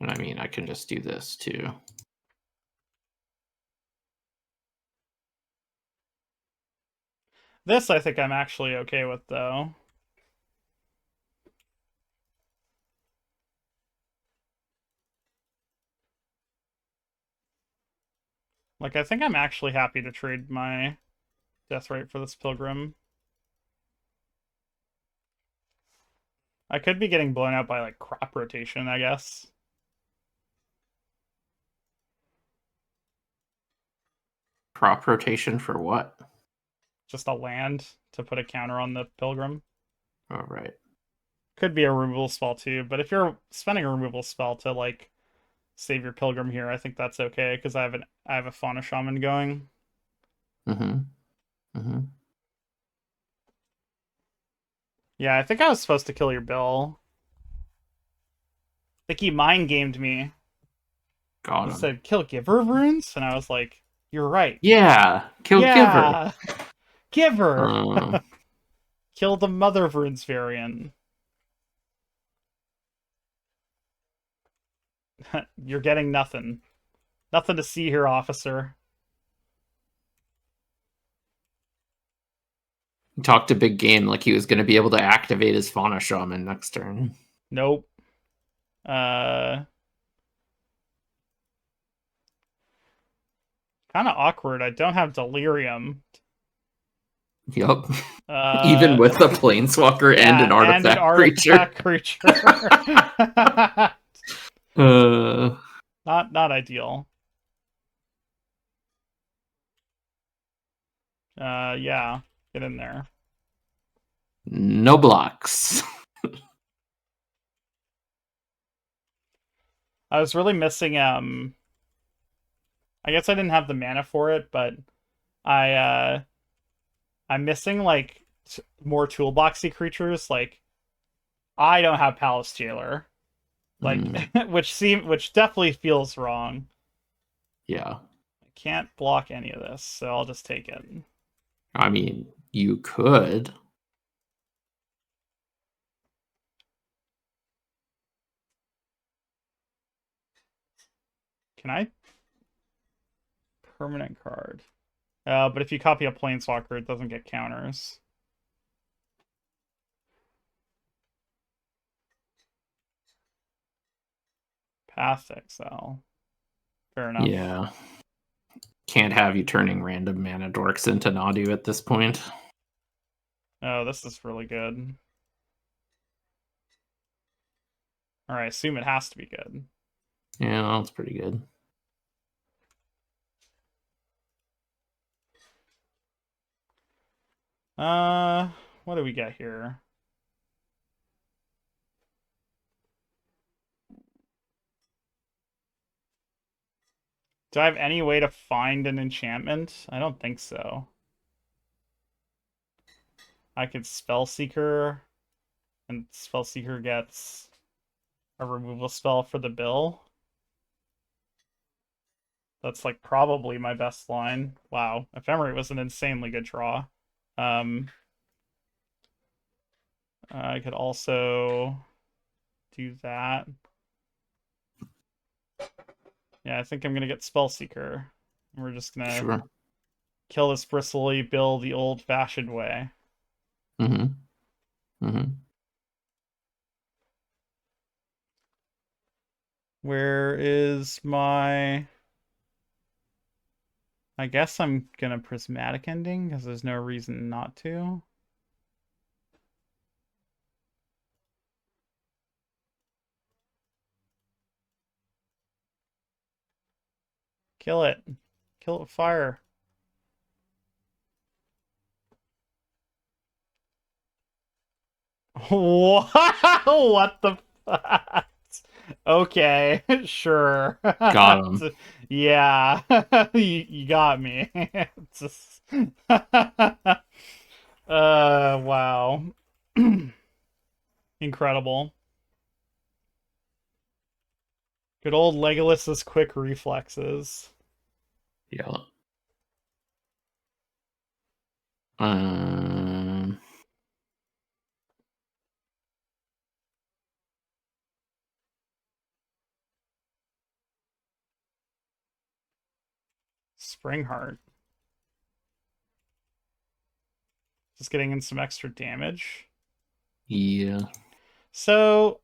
And I mean, I can just do this too. This I think I'm actually okay with, though. Like, I think I'm actually happy to trade my Death Right for this Pilgrim. I could be getting blown out by, like, crop rotation, I guess. Crop rotation for what? Just a land to put a counter on the Pilgrim. All right. Could be a removal spell, too, but if you're spending a removal spell to, like, save your Pilgrim here, I think that's okay, because I have a Fauna Shaman going. Mm-hmm. Mm-hmm. Yeah, I think I was supposed to kill your Bill. I think he mind-gamed me. Got He him. said, kill Giver of Runes? And I was like, you're right. Yeah, kill Yeah! Giver! Giver. Kill the Mother of Runes variant. You're getting nothing. Nothing to see here, officer. He talked a big game like he was going to be able to activate his Fauna Shaman next turn. Nope. Kind of awkward. I don't have Delirium. Yep. Even with a Planeswalker and an artifact creature. Not ideal. Yeah. Get in there. No blocks. I was really missing I guess I didn't have the mana for it, but I'm missing like more toolboxy creatures. Like I don't have Palace Jailer, like which definitely feels wrong. Yeah, I can't block any of this, so I'll just take it. I mean, you could. Can I? Permanent card. But if you copy a Planeswalker, it doesn't get counters. Path to Exile. Fair enough. Yeah. Can't have you turning random mana dorks into Nadu at this point. Oh, this is really good. Or I assume it has to be good. Yeah, that's pretty good. What do we get here? Do I have any way to find an enchantment? I don't think so. I could Spellseeker, and Spellseeker gets a removal spell for the bill. That's like probably my best line. Wow, Ephemerate was an insanely good draw. I could also do that. Yeah, I think I'm gonna get Spellseeker. We're just gonna kill this Bristly Bill the old-fashioned way. Where is my... I guess I'm gonna Prismatic Ending, because there's no reason not to. Kill it. Kill it with fire. What the fuck? Okay, sure. Got him. Yeah, you got me. Just... wow. Incredible. Good old Legolas's quick reflexes. Yeah. Um. Springheart. Just getting in some extra damage. Yeah. So,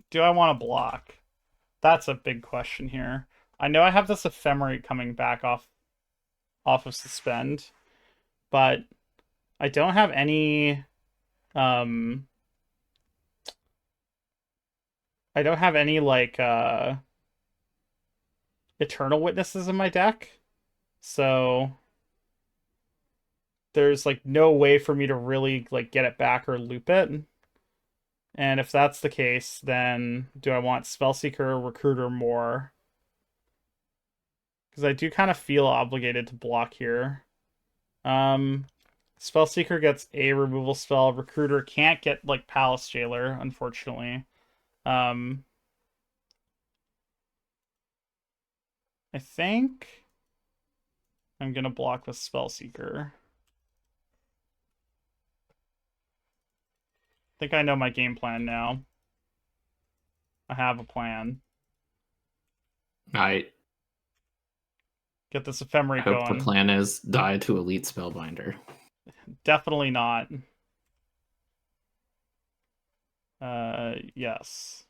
do I want to block? That's a big question here. I know I have this Ephemerate coming back off of Suspend, but I don't have any um I don't have any like Eternal Witnesses in my deck. So there's like no way for me to really like get it back or loop it. And if that's the case, then do I want Spellseeker or Recruiter more? Because I do kind of feel obligated to block here. Spellseeker gets a removal spell. Recruiter can't get like Palace Jailer, unfortunately. I think I'm gonna block with Spellseeker. I think I know my game plan now. I have a plan. I Get this Ephemerate hope the going. plan is die to Elite Spellbinder. Definitely not. Yes.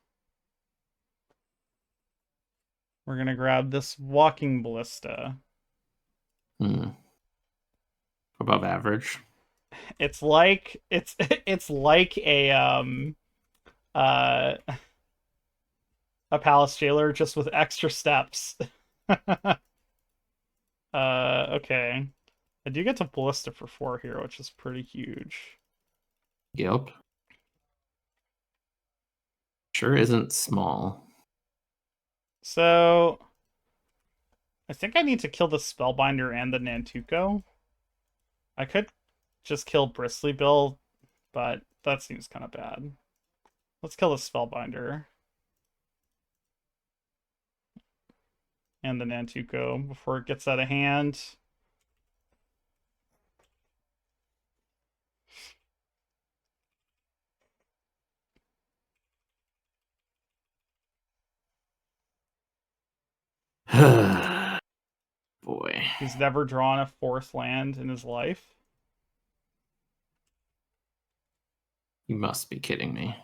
We're gonna grab this Walking Ballista. Above average. It's like it's like uh a Palace Jailer just with extra steps. Okay. I do get to Ballista for 4 here, which is pretty huge. Yep. Sure isn't small. So I think I need to kill the Spellbinder and the Nantuko. I could just kill Bristly Bill, but that seems kind of bad. Let's kill the Spellbinder and the Nantuko before it gets out of hand. Boy. He's never drawn a 4th land in his life. You must be kidding me.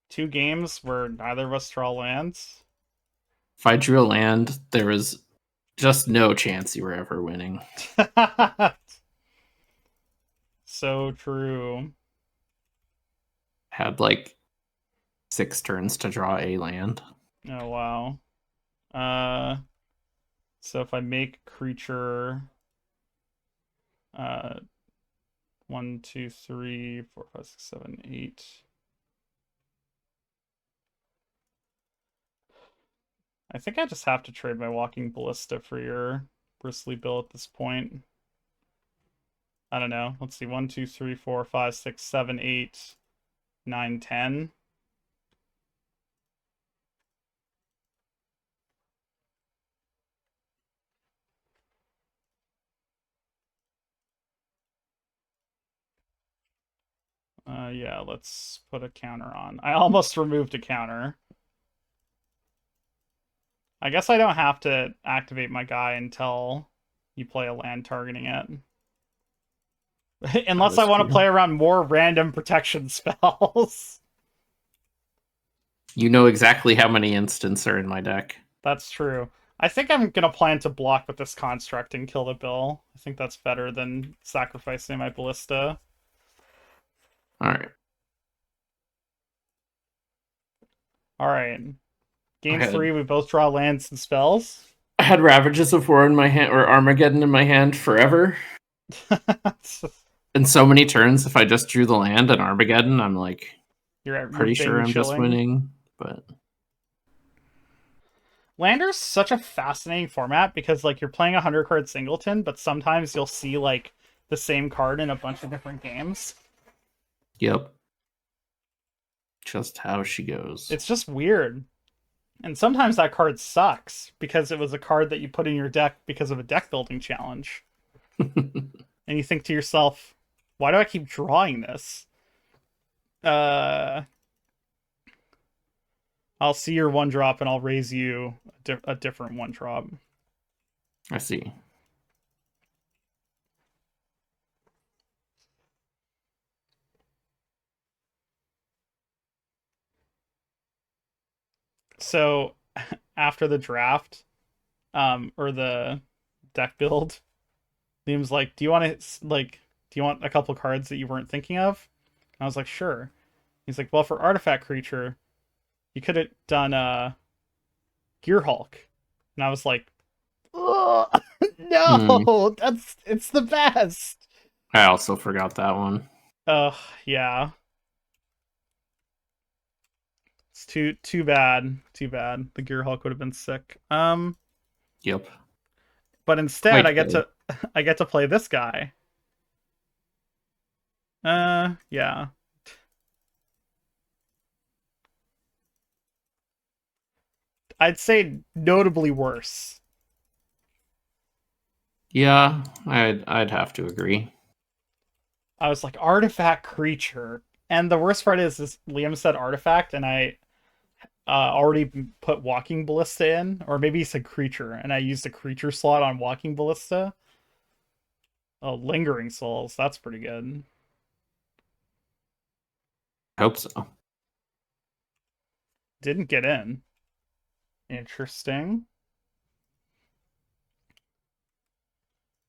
2 games where neither of us draw lands. If I drew a land, there was just no chance you were ever winning. So true. Had like 6 turns to draw a land. Oh wow. So if I make creature 1, 2, 3, 4, 5, 6, 7, 8. I think I just have to trade my Walking Ballista for your Bristly Bill at this point. I don't know. Let's see. 1, 2, 3, 4, 5, 6, 7, 8, 9, 10. Yeah, let's put a counter on. I almost removed a counter. I guess I don't have to activate my guy until you play a land targeting it. Unless I want to play around more random protection spells. You know exactly how many instants are in my deck. That's true. I think I'm going to plan to block with this construct and kill the bill. I think that's better than sacrificing my Ballista. Alright. Alright. Game 3, we both draw lands and spells. I had Ravages of War in my hand, or Armageddon in my hand forever. And so many turns, if I just drew the land and Armageddon, I'm like, you're pretty sure I'm just winning. But Lander's such a fascinating format because like you're playing a 100-card singleton, but sometimes you'll see like the same card in a bunch of different games. Yep. Just how she goes. It's just weird. And sometimes that card sucks because it was a card that you put in your deck because of a deck building challenge. And you think to yourself, why do I keep drawing this? I'll see your 1-drop and I'll raise you a different 1-drop. I see. So after the draft, or the deck build, Liam's like, do you want a couple cards that you weren't thinking of? And I was like, sure. He's like, well, for artifact creature, you could have done Gear Hulk. And I was like, oh, no, it's the best. I also forgot that one. Yeah. It's too bad. Too bad. The Gear Hulk would have been sick. Yep. But instead Quite good. I get to play this guy. Yeah. I'd say notably worse. Yeah, I'd have to agree. I was like, artifact creature. And the worst part is Liam said artifact, and I already put walking ballista in, or maybe he said creature, and I used a creature slot on walking ballista. Oh, lingering souls. That's pretty good. I hope so. Didn't get in. Interesting.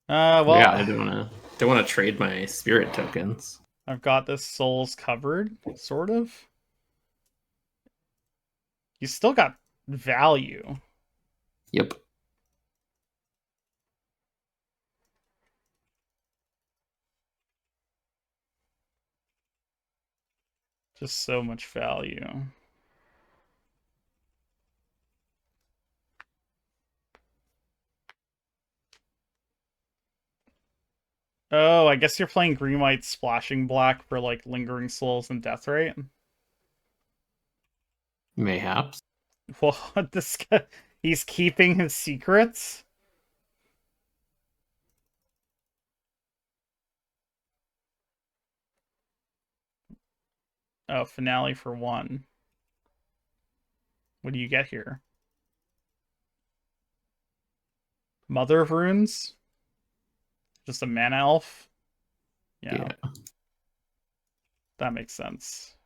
Well, Yeah, I don't wanna trade my spirit tokens. I've got this souls covered, sort of. You still got value. Yep. Just so much value. Oh, I guess you're playing green white splashing black for like lingering souls and death rate. Mayhaps. What, this guy, he's keeping his secrets? Oh, finale for 1. What do you get here? Mother of Runes? Just a mana elf? Yeah, Yeah. that makes sense.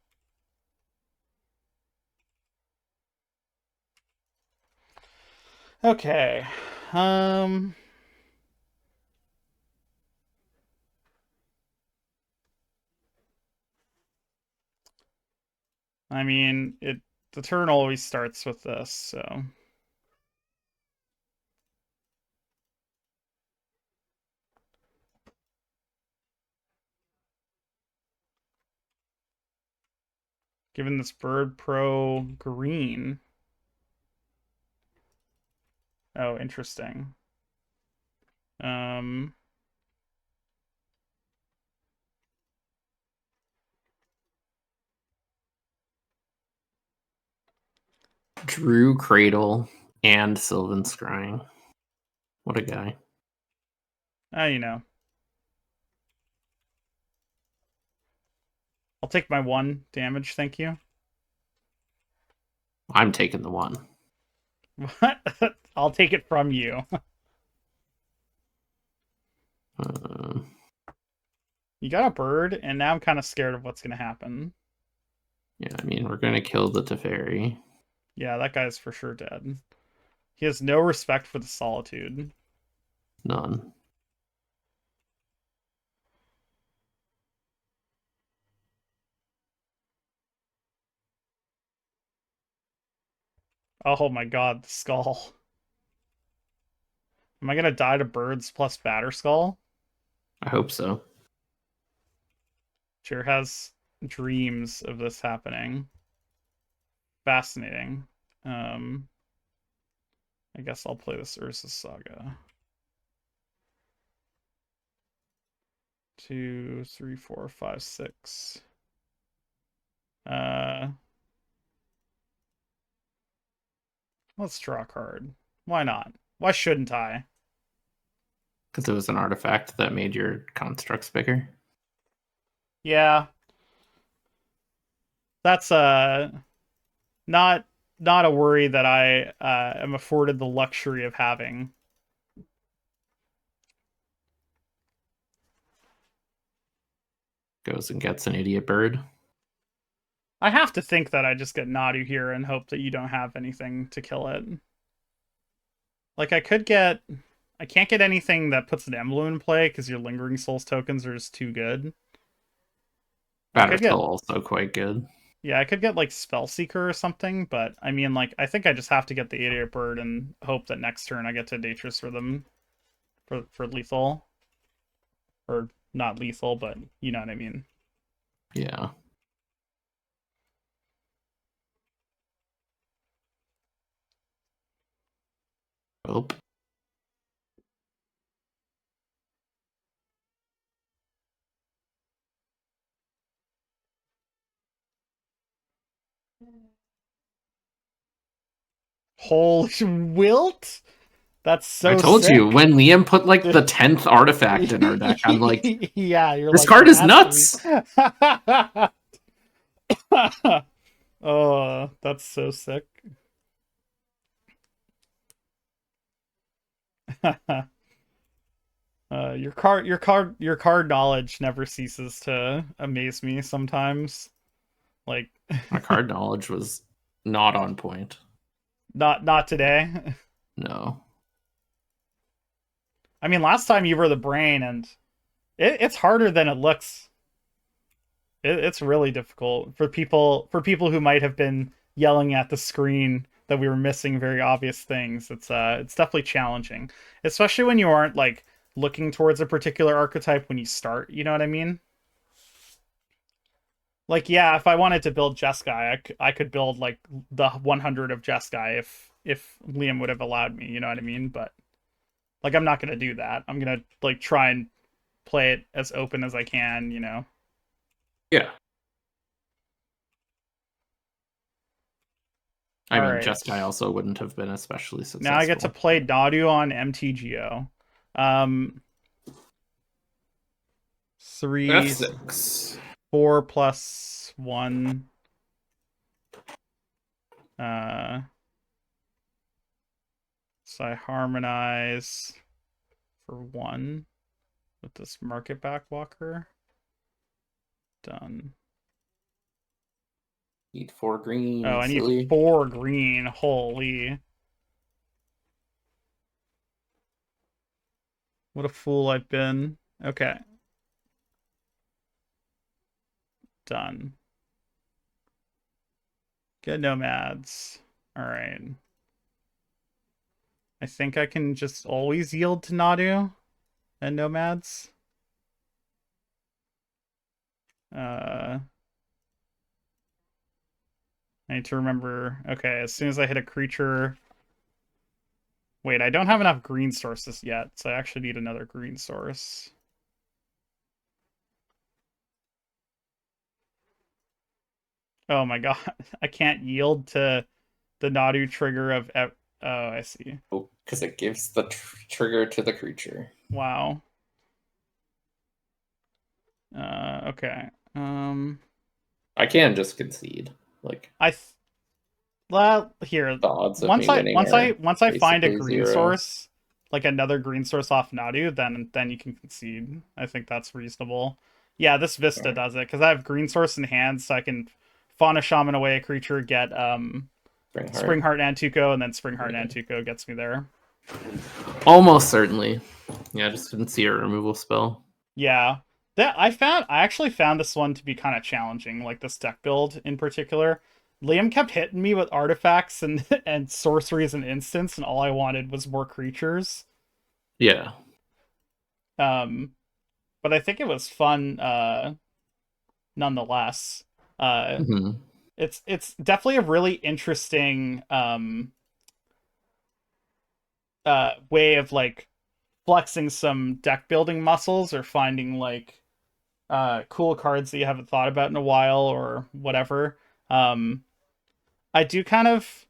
Okay. Um I mean, the turn always starts with this, so given this bird pro green. Oh, interesting. Um Drew Cradle and Sylvan Scrying. What a guy. you know. I'll take my 1 damage, thank you. I'm taking the 1. What? I'll take it from you. You got a bird, and now I'm kind of scared of what's going to happen. Yeah, I mean, we're gonna kill the Teferi. Yeah, that guy's for sure dead. He has no respect for the solitude. None. Oh my god, the skull. Am I going to die to birds plus batter skull? I hope so. Sure has dreams of this happening. Fascinating. I guess I'll play this Urza Saga. 2, 3, 4, 5, 6. Uh, let's draw a card. Why not? Why shouldn't I? Because it was an artifact that made your constructs bigger. Yeah, that's not not a worry that I am afforded the luxury of having. Goes and gets an idiot bird. I have to think that I just get Nadu here and hope that you don't have anything to kill it. Like I can't get anything that puts an emblem in play because your Lingering Souls tokens are just too good. I could Batter's get also quite good. Yeah, I could get like Spellseeker or something, but I mean, like, I think I just have to get the Idiot Bird and hope that next turn I get to Datrus for them for lethal. Or not lethal, but you know what I mean. Yeah. Oh. Holy Wilt? That's I so told sick. you, when Liam put like the 10th artifact in our deck, I'm like, yeah, you're this like, card it is has nuts. to be. Oh, that's so sick. Your card knowledge never ceases to amaze me sometimes. Like My card knowledge was not on point. not today. No. I mean, last time you were the brain, and it's harder than it looks. It's really difficult for people who might have been yelling at the screen that we were missing very obvious things. It's definitely challenging, especially when you aren't like looking towards a particular archetype when you start. You know what I mean? Like, yeah, if I wanted to build Jeskai, I could build like the 100 of Jeskai if Liam would have allowed me. You know what I mean? But like, I'm not gonna do that. I'm gonna like try and play it as open as I can. You know? Yeah. I All mean, right. Jeskai also wouldn't have been especially successful. Now I get to play Dadu on MTGO. Three, F6. 4+1. So I harmonize for 1 with this Market Backwalker. Done. Need 4 green. Oh, I silly. need 4 green. Holy. What a fool I've been. Okay. Done. Get nomads. Alright. I think I can just always yield to Nadu and nomads. I need to remember. Okay, as soon as I hit a creature. Wait, I don't have enough green sources yet, so I actually need another green source. Oh my god, I can't yield to the Nadu trigger of. Oh, I see. Oh, because it gives the trigger to the creature. Wow. Okay. I can just concede. Like, Well, here. the odds of me winning Once I find a basically green 0. source, like another green source off Nadu, then you can concede. I think that's reasonable. Yeah, this Vista does it because I have green source in hand, so I can Fauna Shaman away a creature, get Springheart Nantuko, and then Springheart Nantuko gets me there. Almost certainly. Yeah, I just didn't see a removal spell. Yeah. I actually found this one to be kind of challenging, like this deck build in particular. Liam kept hitting me with artifacts and and sorceries and instants, and all I wanted was more creatures. Yeah. But I think it was fun nonetheless. Mm-hmm. It's definitely a really interesting way of like flexing some deck building muscles or finding like cool cards that you haven't thought about in a while or whatever. Um, I do kind of.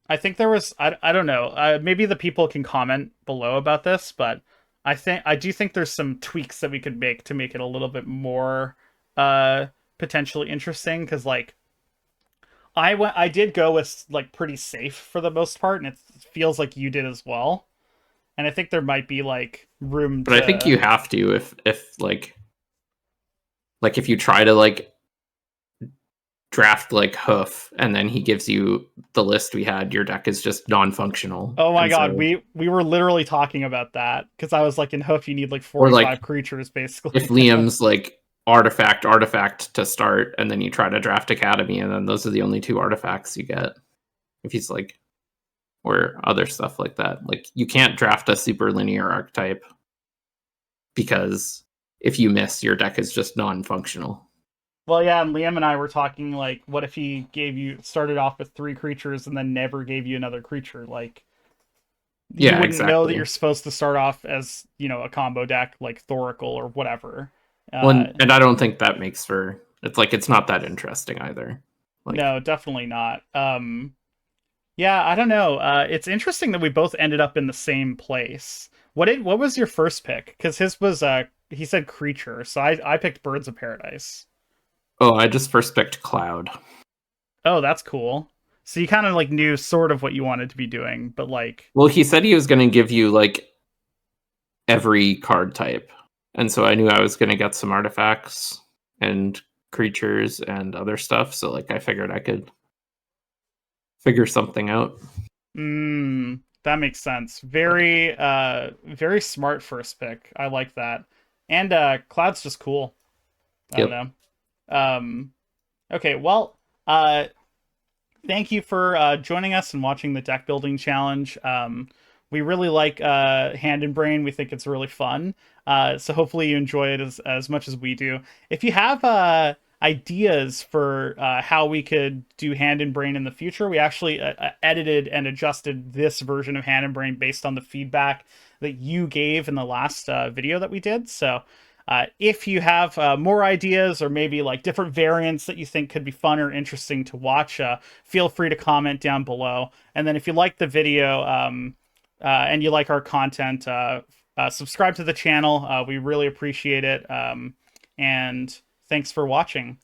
I think there was. I don't know. Maybe the people can comment below about this, but I do think there's some tweaks that we could make to make it a little bit more uh potentially interesting. Because like I did go with like pretty safe for the most part, and it feels like you did as well. And I think there might be like room But I think to. you have to if like if you try to like draft like hoof and then he gives you the list we had, your deck is just non-functional. Oh my And god, so, we were literally talking about that because I was like in Hoof you need like or 45 like creatures if basically. Liam's like artifact to start, and then you try to draft Academy, and then those are the only two artifacts you get. If he's like, or other stuff like that, like you can't draft a super linear archetype because if you miss, your deck is just non-functional. Well, yeah, and Liam and I were talking like, what if he started off with 3 creatures and then never gave you another creature? Like, you Yeah, wouldn't know that exactly. you're supposed to start off as a combo deck like Thoracle or whatever. One, and I don't think that makes for it's like it's not that interesting either. Like, No, definitely not. Yeah, I don't know. It's interesting that we both ended up in the same place. What was your first pick? Because his was he said creature, so I picked Birds of Paradise. oh, I just first picked Cloud. Oh, that's cool. So you kind of like knew sort of what you wanted to be doing, but like, Well, he said he was going to give you like every card type, and so I knew I was going to get some artifacts and creatures and other stuff. So like, I figured I could figure something out. that makes sense. Very smart first pick. I like that. And Cloud's just cool. I don't Yep. know. Okay, well, thank you for joining us and watching the deck building challenge. We really like Hand and Brain. We think it's really fun. So hopefully you enjoy it as much as we do. If you have ideas for how we could do Hand and Brain in the future, we actually edited and adjusted this version of Hand and Brain based on the feedback that you gave in the last video that we did. So if you have more ideas or maybe like different variants that you think could be fun or interesting to watch, feel free to comment down below. And then if you like the video and you like our content, subscribe to the channel. We really appreciate it. And thanks for watching.